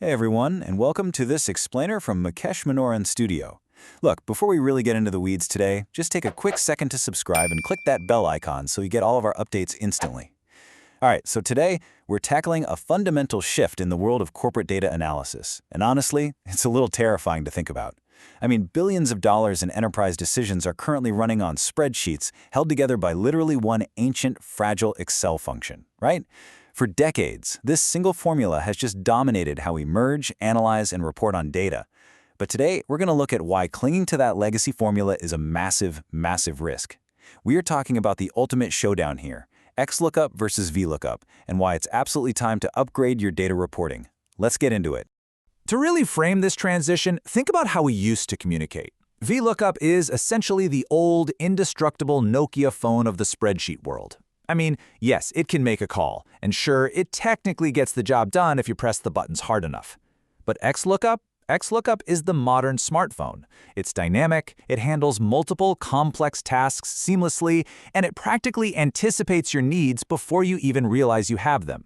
Hey everyone, and welcome to this explainer from Mukesh Manoran Studio. Look, before we really get into the weeds today, just take a quick second to subscribe and click that bell icon so you get all of our updates instantly. Alright, so today we're tackling a fundamental shift in the world of corporate data analysis, and honestly, it's a little terrifying to think about. I mean, billions of dollars in enterprise decisions are currently running on spreadsheets held together by literally one ancient, fragile Excel function, right? For decades, this single formula has just dominated how we merge, analyze, and report on data. But today, we're going to look at why clinging to that legacy formula is a massive, massive risk. We are talking about the ultimate showdown here, XLOOKUP versus VLOOKUP, and why it's absolutely time to upgrade your data reporting. Let's get into it. To really frame this transition, think about how we used to communicate. VLOOKUP is essentially the old, indestructible Nokia phone of the spreadsheet world. I mean, yes, it can make a call, and sure, it technically gets the job done if you press the buttons hard enough. But XLOOKUP is the modern smartphone. It's dynamic, it handles multiple complex tasks seamlessly, and it practically anticipates your needs before you even realize you have them.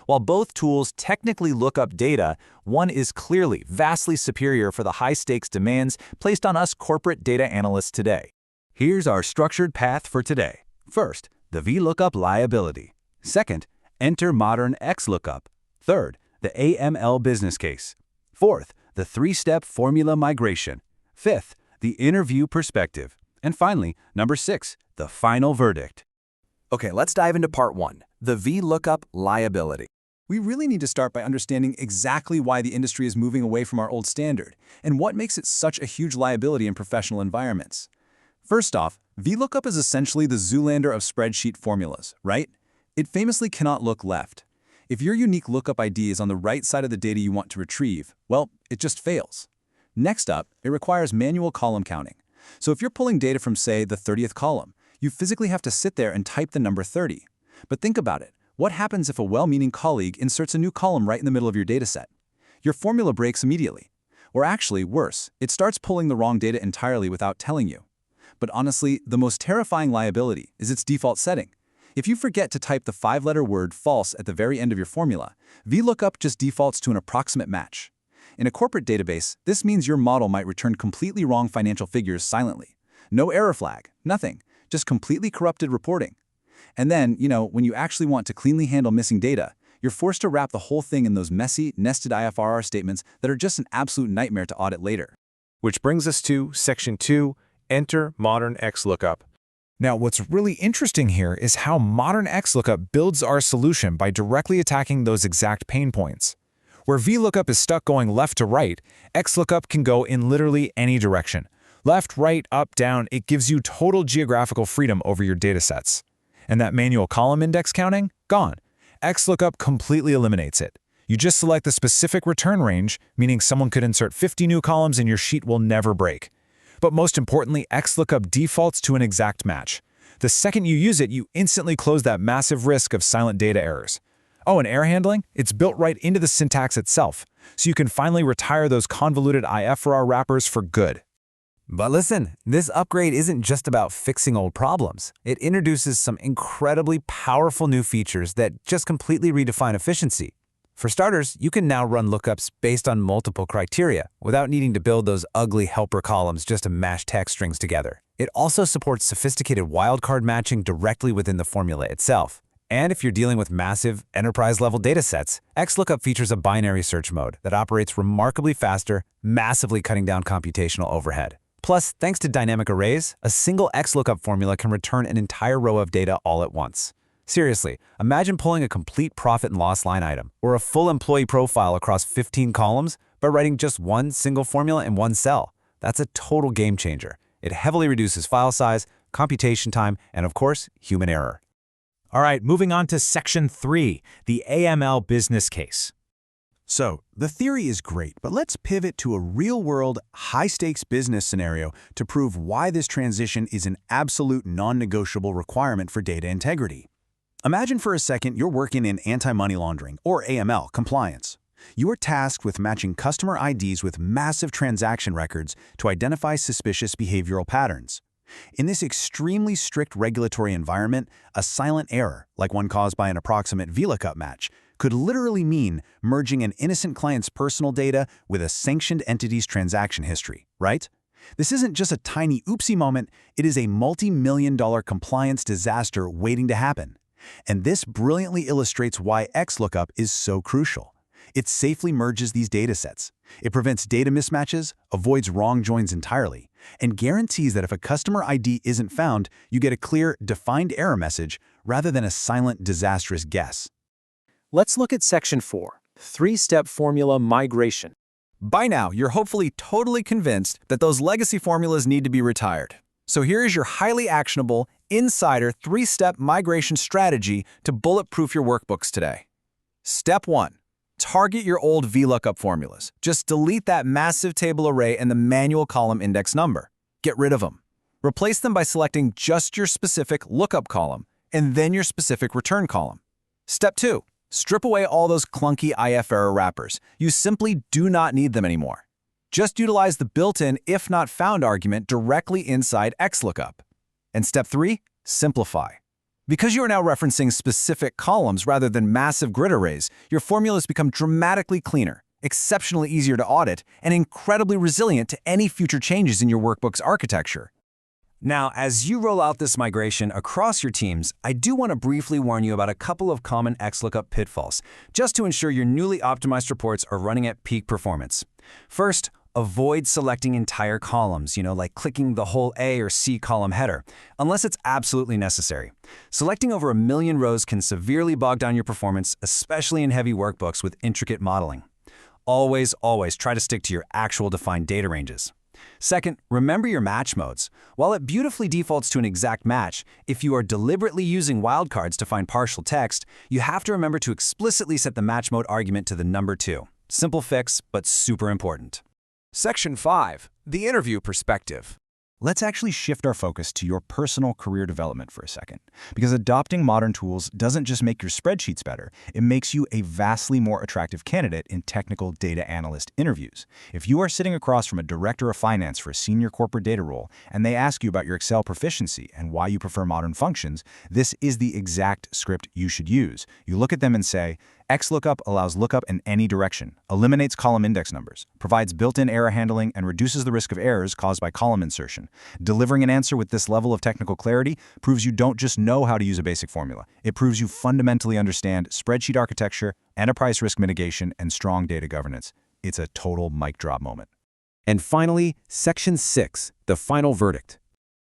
While both tools technically look up data, one is clearly vastly superior for the high-stakes demands placed on us corporate data analysts today. Here's our structured path for today. First, the VLOOKUP liability. Second, enter modern XLOOKUP. Third, the AML business case. Fourth, the three-step formula migration. Fifth, the interview perspective. And finally, number 6, the final verdict. Okay, let's dive into part 1, the VLOOKUP liability. We really need to start by understanding exactly why the industry is moving away from our old standard and what makes it such a huge liability in professional environments. First off, VLOOKUP is essentially the Zoolander of spreadsheet formulas, right? It famously cannot look left. If your unique lookup ID is on the right side of the data you want to retrieve, well, it just fails. Next up, it requires manual column counting. So if you're pulling data from, say, the 30th column, you physically have to sit there and type the number 30. But think about it. What happens if a well-meaning colleague inserts a new column right in the middle of your dataset? Your formula breaks immediately. Or actually, worse, it starts pulling the wrong data entirely without telling you. But honestly, the most terrifying liability is its default setting. If you forget to type the 5-letter word false at the very end of your formula, VLOOKUP just defaults to an approximate match. In a corporate database, this means your model might return completely wrong financial figures silently. No error flag, nothing, just completely corrupted reporting. And then, when you actually want to cleanly handle missing data, you're forced to wrap the whole thing in those messy, nested IFRS statements that are just an absolute nightmare to audit later. Which brings us to Section 2, Enter Modern XLOOKUP. Now, what's really interesting here is how modern XLOOKUP builds our solution by directly attacking those exact pain points. Where VLOOKUP is stuck going left to right, XLOOKUP can go in literally any direction. Left, right, up, down, it gives you total geographical freedom over your datasets. And that manual column index counting? Gone. XLOOKUP completely eliminates it. You just select the specific return range, meaning someone could insert 50 new columns and your sheet will never break. But most importantly, XLOOKUP defaults to an exact match. The second you use it, you instantly close that massive risk of silent data errors. Oh, and error handling? It's built right into the syntax itself, so you can finally retire those convoluted IFRS wrappers for good. But listen, this upgrade isn't just about fixing old problems. It introduces some incredibly powerful new features that just completely redefine efficiency. For starters, you can now run lookups based on multiple criteria without needing to build those ugly helper columns just to mash text strings together. It also supports sophisticated wildcard matching directly within the formula itself. And if you're dealing with massive, enterprise-level datasets, XLOOKUP features a binary search mode that operates remarkably faster, massively cutting down computational overhead. Plus, thanks to dynamic arrays, a single XLOOKUP formula can return an entire row of data all at once. Seriously, imagine pulling a complete profit and loss line item or a full employee profile across 15 columns by writing just one single formula in one cell. That's a total game changer. It heavily reduces file size, computation time, and of course, human error. All right, moving on to Section 3, the AML business case. So, the theory is great, but let's pivot to a real-world, high-stakes business scenario to prove why this transition is an absolute non-negotiable requirement for data integrity. Imagine for a second you're working in anti-money laundering, or AML, compliance. You are tasked with matching customer IDs with massive transaction records to identify suspicious behavioral patterns. In this extremely strict regulatory environment, a silent error, like one caused by an approximate VLOOKUP match, could literally mean merging an innocent client's personal data with a sanctioned entity's transaction history, right? This isn't just a tiny oopsie moment, it is a multi-million-dollar compliance disaster waiting to happen. And this brilliantly illustrates why XLOOKUP is so crucial. It safely merges these datasets. It prevents data mismatches, avoids wrong joins entirely, and guarantees that if a customer ID isn't found, you get a clear, defined error message rather than a silent, disastrous guess. Let's look at Section 4, Three-Step Formula Migration. By now, you're hopefully totally convinced that those legacy formulas need to be retired. So here is your highly actionable, insider three-step migration strategy to bulletproof your workbooks today. Step 1. Target your old VLOOKUP formulas. Just delete that massive table array and the manual column index number. Get rid of them. Replace them by selecting just your specific lookup column and then your specific return column. Step 2. Strip away all those clunky IF error wrappers. You simply do not need them anymore. Just utilize the built-in if not found argument directly inside XLOOKUP. And step 3, simplify. Because you are now referencing specific columns rather than massive grid arrays, your formulas become dramatically cleaner, exceptionally easier to audit, and incredibly resilient to any future changes in your workbook's architecture. Now, as you roll out this migration across your teams, I do want to briefly warn you about a couple of common XLOOKUP pitfalls, just to ensure your newly optimized reports are running at peak performance. First, avoid selecting entire columns, like clicking the whole A or C column header, unless it's absolutely necessary. Selecting over 1 million rows can severely bog down your performance, especially in heavy workbooks with intricate modeling. Always try to stick to your actual defined data ranges. Second, remember your match modes. While it beautifully defaults to an exact match, if you are deliberately using wildcards to find partial text, you have to remember to explicitly set the match mode argument to the number 2. Simple fix, but super important. Section 5. The interview perspective. Let's actually shift our focus to your personal career development for a second. Because adopting modern tools doesn't just make your spreadsheets better, it makes you a vastly more attractive candidate in technical data analyst interviews. If you are sitting across from a director of finance for a senior corporate data role, and they ask you about your Excel proficiency and why you prefer modern functions, this is the exact script you should use. You look at them and say, XLOOKUP allows lookup in any direction, eliminates column index numbers, provides built-in error handling, and reduces the risk of errors caused by column insertion. Delivering an answer with this level of technical clarity proves you don't just know how to use a basic formula. It proves you fundamentally understand spreadsheet architecture, enterprise risk mitigation, and strong data governance. It's a total mic drop moment. And finally, Section 6, the final verdict.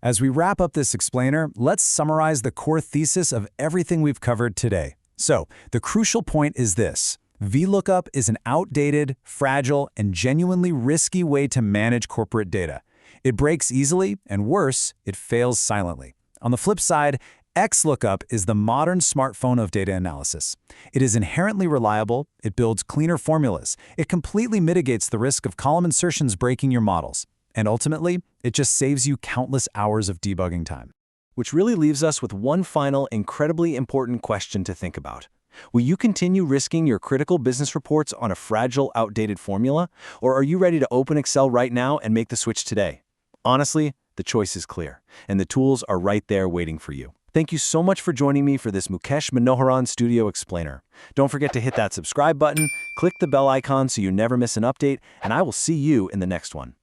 As we wrap up this explainer, let's summarize the core thesis of everything we've covered today. So, the crucial point is this. VLOOKUP is an outdated, fragile, and genuinely risky way to manage corporate data. It breaks easily, and worse, it fails silently. On the flip side, XLOOKUP is the modern smartphone of data analysis. It is inherently reliable, it builds cleaner formulas, it completely mitigates the risk of column insertions breaking your models, and ultimately, it just saves you countless hours of debugging time. Which really leaves us with one final, incredibly important question to think about. Will you continue risking your critical business reports on a fragile, outdated formula? Or are you ready to open Excel right now and make the switch today? Honestly, the choice is clear, and the tools are right there waiting for you. Thank you so much for joining me for this Mukesh Manoharan Studio Explainer. Don't forget to hit that subscribe button, click the bell icon so you never miss an update, and I will see you in the next one.